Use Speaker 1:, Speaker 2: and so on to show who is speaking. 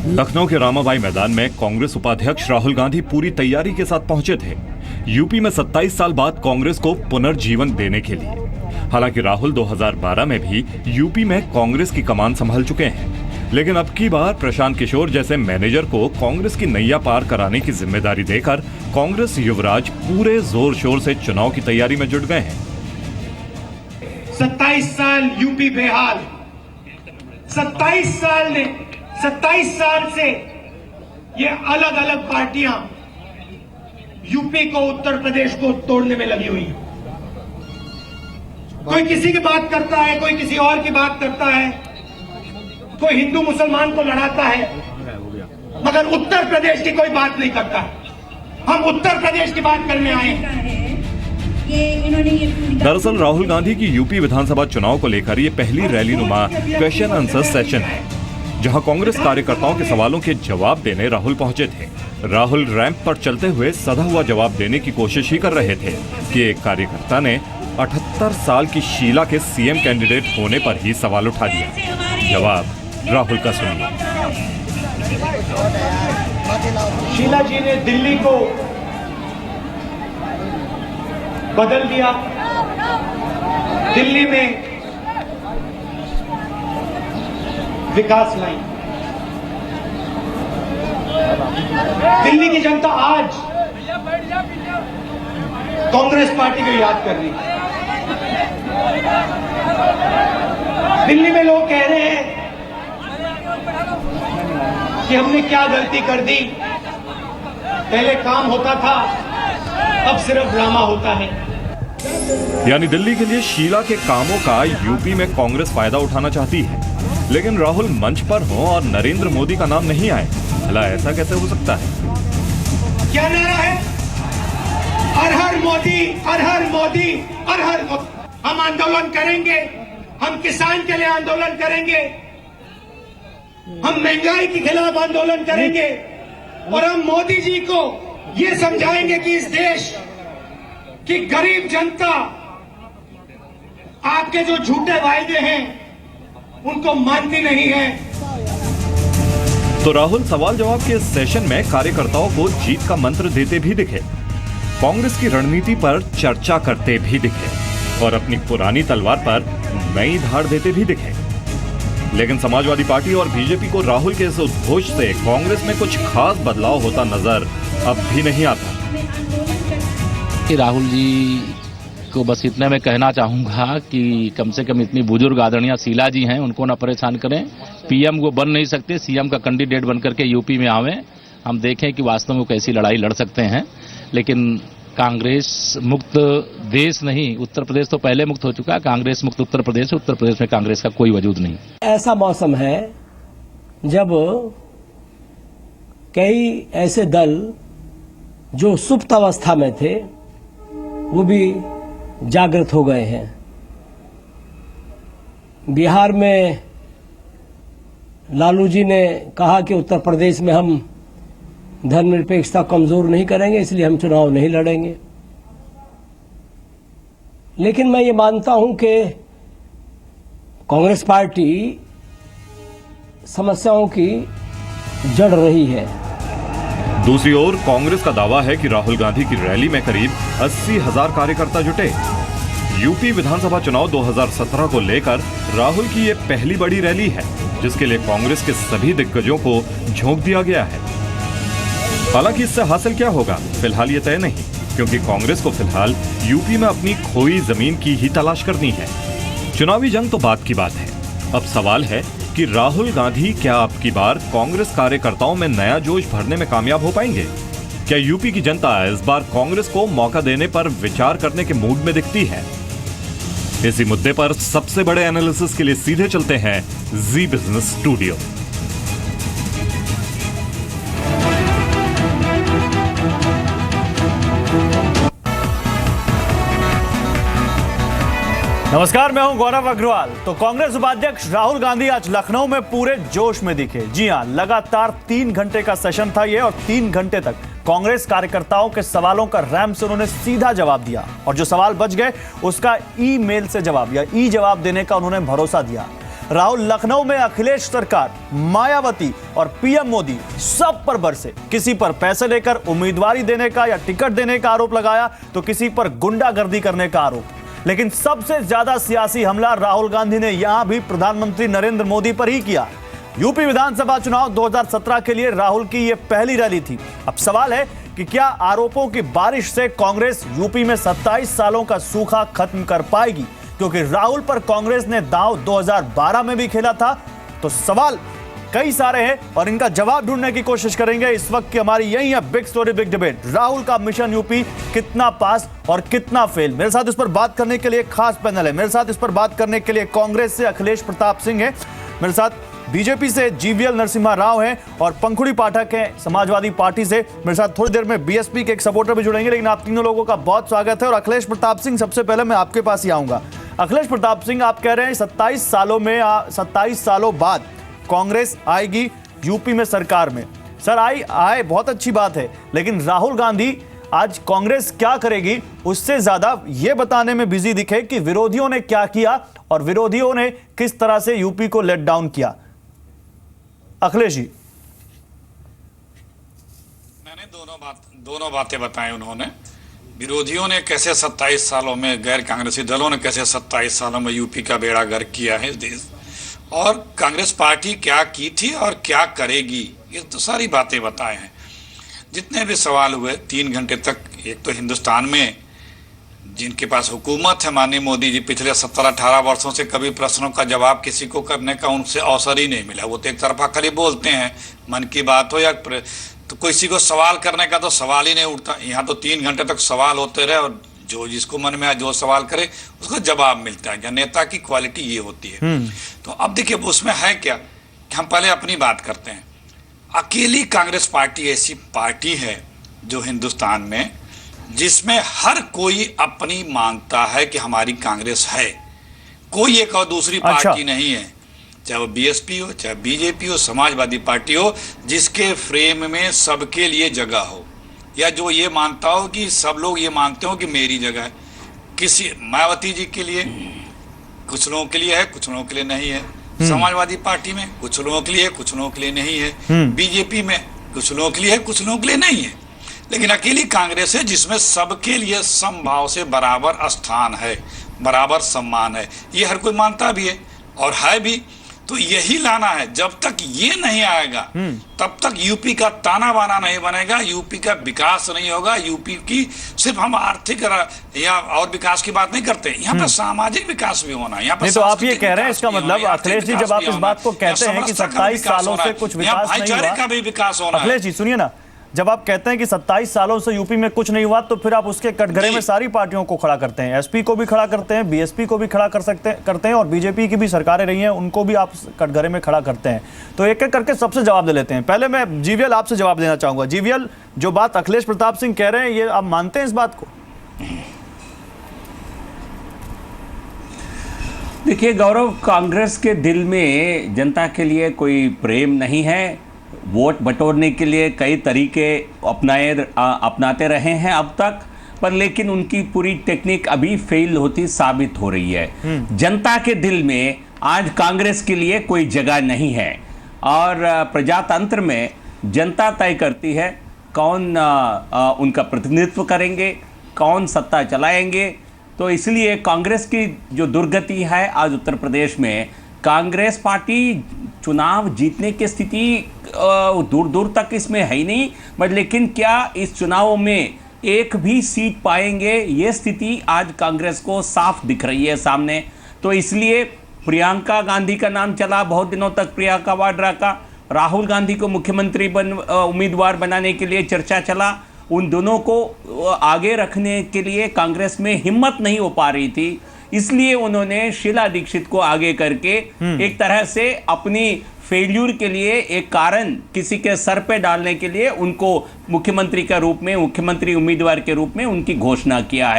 Speaker 1: लखनऊ के रामाबाई मैदान में कांग्रेस उपाध्यक्ष राहुल गांधी पूरी तैयारी के साथ पहुंचे थे, यूपी में 27 साल बाद कांग्रेस को पुनर्जीवन देने के लिए। हालांकि राहुल 2012 में भी यूपी में कांग्रेस की कमान संभाल चुके हैं, लेकिन अब की बार प्रशांत किशोर जैसे मैनेजर को कांग्रेस की नैया पार कराने की जिम्मेदारी देकर कांग्रेस युवराज पूरे जोर शोर से चुनाव की तैयारी में जुट गए हैं।
Speaker 2: 27 साल यूपी बेहाल, 27 साल से ये अलग अलग पार्टियां यूपी को, उत्तर प्रदेश को तोड़ने में लगी हुई। कोई किसी की बात करता है, कोई किसी और की बात करता है, कोई हिंदू मुसलमान को लड़ाता है, मगर उत्तर प्रदेश की कोई बात नहीं करता। हम उत्तर प्रदेश की बात करने आए हैं।
Speaker 1: दरअसल राहुल गांधी की यूपी विधानसभा चुनाव को लेकर ये पहली रैली नुमा क्वेश्चन आंसर सेशन है, जहां कांग्रेस कार्यकर्ताओं के सवालों के जवाब देने राहुल पहुंचे थे। राहुल रैंप पर चलते हुए सधा हुआ जवाब देने की कोशिश ही कर रहे थे कि एक कार्यकर्ता ने 78 साल की शीला के सीएम कैंडिडेट होने पर ही सवाल उठा दिया। जवाब राहुल का सुनिए।
Speaker 2: शीला जी ने दिल्ली को बदल दिया। दिल्ली में विकास लाई। दिल्ली की जनता आज कांग्रेस पार्टी को याद कर रही है। दिल्ली में लोग कह रहे हैं कि हमने क्या गलती कर दी, पहले काम होता था, अब सिर्फ ड्रामा होता है।
Speaker 1: यानी दिल्ली के लिए शीला के कामों का यूपी में कांग्रेस फायदा उठाना चाहती है, लेकिन राहुल मंच पर हो और नरेंद्र मोदी का नाम नहीं आए। भला ऐसा कैसे हो सकता है?
Speaker 2: क्या नारा है? हर हर मोदी, हर हर मोदी, हर हर मोदी। हम आंदोलन करेंगे, हम किसान के लिए आंदोलन करेंगे, हम महंगाई के खिलाफ आंदोलन करेंगे और हम मोदी जी को ये समझाएंगे कि इस देश की गरीब जनता आपके जो झूठे वायदे हैं उनको मानती नहीं है।
Speaker 1: तो राहुल सवाल जवाब के सेशन में कार्यकर्ताओं को जीत का मंत्र देते भी दिखे, कांग्रेस की रणनीति पर चर्चा करते भी दिखे और अपनी पुरानी तलवार पर नई धार देते भी दिखे। लेकिन समाजवादी पार्टी और बीजेपी को राहुल के इस उद्घोष से कांग्रेस में कुछ खास बदलाव होता नजर अब भी नहीं आता।
Speaker 3: राहुल जी को बस इतने में कहना चाहूंगा कि कम से कम इतनी बुजुर्ग आदरणीय शीला जी हैं, उनको ना परेशान करें। पीएम वो बन नहीं सकते, सीएम का कैंडिडेट बनकर के यूपी में आवे, हम देखें कि वास्तव में कैसी लड़ाई लड़ सकते हैं। लेकिन कांग्रेस मुक्त देश नहीं, उत्तर प्रदेश तो पहले मुक्त हो चुका है। कांग्रेस मुक्त उत्तर प्रदेश में कांग्रेस का कोई वजूद नहीं।
Speaker 4: ऐसा मौसम है जब कई ऐसे दल जो सुप्त अवस्था में थे वो भी जागृत हो गए हैं। बिहार में लालू जी ने कहा कि उत्तर प्रदेश में हम धर्मनिरपेक्षता कमजोर नहीं करेंगे, इसलिए हम चुनाव नहीं लड़ेंगे। लेकिन मैं ये मानता हूं कि कांग्रेस पार्टी समस्याओं की जड़ रही है।
Speaker 1: दूसरी ओर कांग्रेस का दावा है कि राहुल गांधी की रैली में करीब 80,000 कार्यकर्ता जुटे। यूपी विधानसभा चुनाव 2017 को लेकर राहुल की ये पहली बड़ी रैली है, जिसके लिए कांग्रेस के सभी दिग्गजों को झोंक दिया गया है। हालांकि इससे हासिल क्या होगा फिलहाल ये तय नहीं, क्योंकि कांग्रेस को फिलहाल यूपी में अपनी खोई जमीन की ही तलाश करनी है। चुनावी जंग तो बात की बात है, अब सवाल है कि राहुल गांधी क्या अब की बार कांग्रेस कार्यकर्ताओं में नया जोश भरने में कामयाब हो पाएंगे? क्या यूपी की जनता इस बार कांग्रेस को मौका देने पर विचार करने के मूड में दिखती है? इसी मुद्दे पर सबसे बड़े एनालिसिस के लिए सीधे चलते हैं जी बिजनेस स्टूडियो।
Speaker 5: नमस्कार, मैं हूं गौरव अग्रवाल। तो कांग्रेस उपाध्यक्ष राहुल गांधी आज लखनऊ में पूरे जोश में दिखे। जी हां, लगातार 3 घंटे का सेशन था ये और 3 घंटे तक कांग्रेस कार्यकर्ताओं के सवालों का रैंप से उन्होंने सीधा जवाब दिया और जो सवाल बच गए उसका ईमेल से जवाब या ई जवाब देने का उन्होंने भरोसा दिया। राहुल लखनऊ में अखिलेश सरकार, मायावती और पीएम मोदी सब पर बरसे। किसी पर पैसे लेकर उम्मीदवारी देने का या टिकट देने का आरोप लगाया तो किसी पर गुंडागर्दी करने का आरोप। लेकिन सबसे ज्यादा सियासी हमला राहुल गांधी ने यहां भी प्रधानमंत्री नरेंद्र मोदी पर ही किया। यूपी विधानसभा चुनाव 2017 के लिए राहुल की यह पहली रैली थी। अब सवाल है कि क्या आरोपों की बारिश से कांग्रेस यूपी में 27 सालों का सूखा खत्म कर पाएगी? क्योंकि राहुल पर कांग्रेस ने दांव 2012 में भी खेला था। तो सवाल कई सारे हैं और इनका जवाब ढूंढने की कोशिश करेंगे। इस वक्त की हमारी यही है big story big debate, Rahul का मिशन यूपी कितना पास और कितना फेल। मेरे साथ इस पर बात करने के लिए खास पैनल है। मेरे साथ इस पर बात करने के लिए कांग्रेस से अखिलेश प्रताप सिंह है, मेरे साथ बीजेपी से जीवीएल नरसिम्हा राव हैं और पंखुड़ी पाठक हैं समाजवादी पार्टी से। मेरे साथ थोड़ी देर में बीएसपी के एक सपोर्टर भी जुड़ेंगे। लेकिन आप तीनों लोगों का बहुत स्वागत है। और अखिलेश प्रताप सिंह, सबसे पहले मैं आपके पास ही आऊंगा। अखिलेश प्रताप सिंह, आप कह रहे हैं 27 सालों बाद कांग्रेस आएगी यूपी में सरकार में। सर आए बहुत अच्छी बात है, लेकिन राहुल गांधी आज कांग्रेस क्या करेगी उससे ज्यादा ये बताने में बिजी दिखे कि विरोधियों ने क्या किया और विरोधियों ने किस तरह से यूपी को लेट डाउन किया। अखिलेश जी,
Speaker 6: मैंने दोनों बातें बताई उन्होंने। विरोधियों ने कैसे 27 सालों में, गैर कांग्रेसी दलों ने कैसे 27 सालों में यूपी का बेड़ा गर्क किया है इस देश, और कांग्रेस पार्टी क्या की थी और क्या करेगी, ये तो सारी बातें बताए हैं। जितने भी सवाल हुए 3 घंटे तक, एक तो हिंदुस्तान में जिनके पास हुकूमत है, माननीय मोदी जी, पिछले 17-18 वर्षों से कभी प्रश्नों का जवाब किसी को करने का उनसे अवसर ही नहीं मिला। वो तो एक तरफा खाली बोलते हैं, मन की बात हो या तो किसी को सवाल करने का तो सवाल ही नहीं उठता। यहाँ तो 3 घंटे तक सवाल होते रहे और जो जिसको मन में आए जो सवाल करे उसको जवाब मिलता है। नेता की क्वालिटी ये होती है। तो अब देखिए उसमें है क्या कि हम पहले अपनी बात करते हैं। अकेली कांग्रेस पार्टी ऐसी पार्टी है जो हिंदुस्तान में, जिसमें हर कोई अपनी मानता है कि हमारी कांग्रेस है, कोई एक और दूसरी पार्टी नहीं है, चाहे वो बीएसपी हो, चाहे बीजेपी हो, समाजवादी पार्टी हो, जिसके फ्रेम में सबके लिए जगह हो, या जो ये मानता हो कि सब लोग ये मानते हो कि मेरी जगह है। किसी मायावती जी के लिए कुछ लोगों के लिए है, कुछ लोगों के लिए नहीं है। समाजवादी पार्टी में कुछ लोगों के लिए है, कुछ लोगों के लिए नहीं है। बीजेपी में कुछ लोगों के लिए है, कुछ लोगों के लिए नहीं है। लेकिन अकेली कांग्रेस है जिसमें सबके लिए समभाव से बराबर स्थान है, बराबर सम्मान है। ये हर कोई मानता भी है और है भी। तो यही लाना है। जब तक ये नहीं आएगा तब तक यूपी का ताना बाना नहीं बनेगा, यूपी का विकास नहीं होगा। यूपी की सिर्फ हम आर्थिक या और विकास की बात नहीं करते, यहाँ पर सामाजिक विकास भी होना है। यहाँ पर
Speaker 5: तो आप ये कह रहे हैं, इसका मतलब अखिलेश जी जब आप इस बात को कहते हैं कि 27 सालों से कुछ विकास नहीं हुआ,
Speaker 6: का भी विकास होना है।
Speaker 5: अखिलेश जी सुनिए ना, जब आप कहते हैं कि 27 सालों से यूपी में कुछ नहीं हुआ, तो फिर आप उसके कटघरे में सारी पार्टियों को खड़ा करते हैं। एसपी को भी खड़ा करते हैं, बीएसपी को भी खड़ा करते हैं और बीजेपी की भी सरकारें रही हैं, उनको भी आप कटघरे में खड़ा करते हैं। तो एक एक करके सबसे जवाब दे लेते हैं। पहले मैं जीवीएल आपसे जवाब देना चाहूंगा। जीवीएल, जो बात अखिलेश प्रताप सिंह कह रहे हैं, ये आप मानते हैं इस बात को?
Speaker 7: देखिए गौरव, कांग्रेस के दिल में जनता के लिए कोई प्रेम नहीं है। वोट बटोरने के लिए कई तरीके अपनाते रहे हैं अब तक, पर लेकिन उनकी पूरी टेक्निक अभी फेल होती साबित हो रही है। जनता के दिल में आज कांग्रेस के लिए कोई जगह नहीं है और प्रजातंत्र में जनता तय करती है कौन उनका प्रतिनिधित्व करेंगे, कौन सत्ता चलाएंगे। तो इसलिए कांग्रेस की जो दुर्गति है आज उत्तर प्रदेश में, कांग्रेस पार्टी चुनाव जीतने की स्थिति दूर दूर तक इसमें है ही नहीं, बट लेकिन क्या इस चुनाव में एक भी सीट पाएंगे, ये स्थिति आज कांग्रेस को साफ दिख रही है सामने। तो इसलिए प्रियंका गांधी का नाम चला बहुत दिनों तक, प्रियंका वाड्रा का। राहुल गांधी को मुख्यमंत्री उम्मीदवार बनाने के लिए चर्चा चला। उन दोनों को आगे रखने के लिए कांग्रेस में हिम्मत नहीं हो पा रही थी, इसलिए उन्होंने शीला दीक्षित को आगे करके एक तरह से अपनी फेल्यूर के लिए एक कारण किसी के सर पे डालने के लिए उनको मुख्यमंत्री का रूप में, मुख्यमंत्री उम्मीदवार के रूप में उनकी घोषणा किया है।